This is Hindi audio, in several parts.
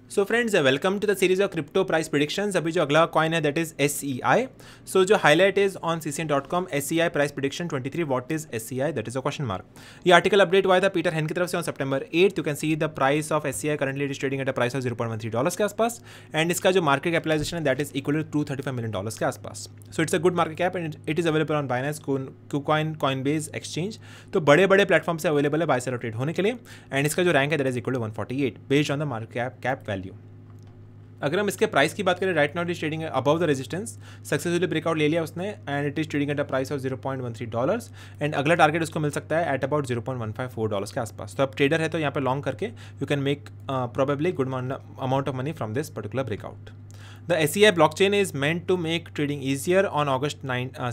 So friends welcome to the series of crypto price predictions. अभी जो अगला कॉइन है दैट इज SEI। सो जो highlight is on CCN.com SEI price prediction 23 what is SEI, that is a question mark. ये आर्टिकल अपडेट हुआ था पीटर हेन की तरफ से on September 8। You can see the price of SEI currently it is trading at a price of $0.13 के आसपास एंड इसका जो मार्केट कैपिटलाइजेशन है that is equal to $235 million के आसपास। So it's a good market cap and it is available on Binance, KuCoin, Coinbase exchange. तो बड़े बड़े प्लेटफॉर्म से अवेलेबल है बाय सेल और ट्रेड होने के लिए एंड इसका जो रैंक है that is equal to 148 based on the market cap value. अगर हम इसके प्राइस की बात करें, right now it is trading above the resistance, successfully breakout ले लिया उसने and it is trading at a price of $0.13 and अगला टारगेट उसको मिल सकता है एट अबाउट $0.154 के आसपास। तो अब ट्रेडर है तो यहाँ पे लॉन्ग करके you can make probably good amount of money from this particular breakout. The SEI blockchain is meant to make trading easier. On August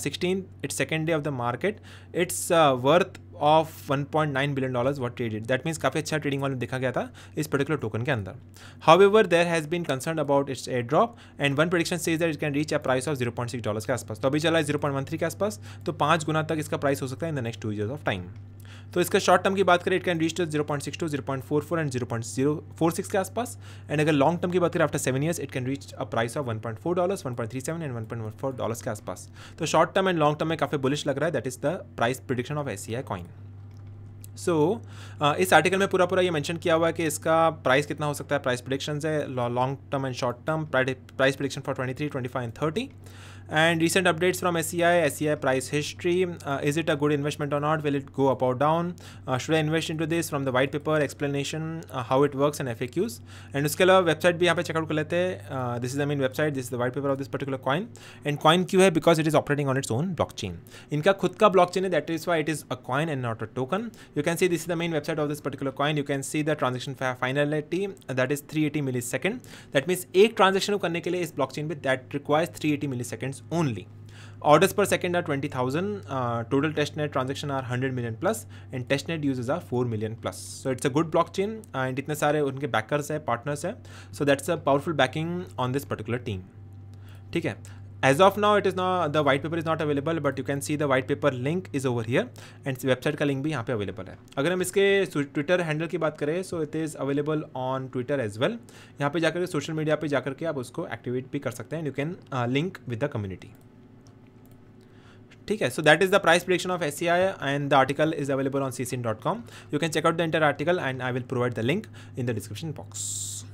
16, its second day of the market, it's worth of $1.9 billion what traded. That means काफ़ी अच्छा ट्रेडिंग वॉल्यूम देखा गया था इस पर्टिकुलर टोकन के अंदर। However, there has been concern about its airdrop and one prediction says that it can reach a price of $0.6 के आसपास। तो अभी चला है 0.13 के आसपास, तो 5 गुना तक इसका प्राइस हो सकता है in the next 2 years of time. तो इसका शॉर्ट टर्म की बात करें, it can reach to 0.62, 0.44 and 0.046 के आसपास एंड अगर लॉन्ग टर्म की बात करें after 7 years it can reach a price of $1.4, 1.37 and $1.14 के आसपास। तो short term and long term में काफ़ी बुलिश लग रहा है। That is the price prediction of SEI coin. So इस आर्टिकल में पूरा ये मेंशन किया हुआ है कि इसका प्राइस कितना हो सकता है। प्राइस प्रिडिक्शंस है long term and short term, price prediction for 23, 25 and 30 and recent updates from SEI price history. Is it a good investment or not? Will it go up or down? Should I invest into this? From the white paper explanation how it works and FAQs and उसके अलावा वेबसाइट भी यहाँ पे चेकआउट कर लेते हैं। This is the main website, this is the white paper of this particular coin and coin क्यों है? Because it is operating on its own blockchain. इनका खुद का ब्लॉकचेन है, that is why it is a coin and not a token. You can see this is the main website of this particular coin. You can see the transaction finality that is 380 millisecond. That means एक ट्रांजेक्शन करने के लिए इस ब्लॉकचेन पे that requires 380 milliseconds only. Orders per second are 20,000. Total testnet transaction are 100 million plus and testnet users are 4 million plus. So it's a good blockchain and इतने सारे उनके backers है, partners है. So that's a powerful backing on this particular team. ठीक है. As of now it is not, the white paper is not available but you can see the white paper link is over here and website का link भी यहाँ पे available है। अगर हम इसके Twitter handle की बात करें so it is available on Twitter as well। यहाँ पे जाकर सोशल मीडिया पे जाकर के आप उसको एक्टिवेट भी कर सकते हैं। You can link with the community। ठीक है, so that is the price prediction of SEI and the article is available on CCN.com। You can check out the entire article and I will provide the link in the description box.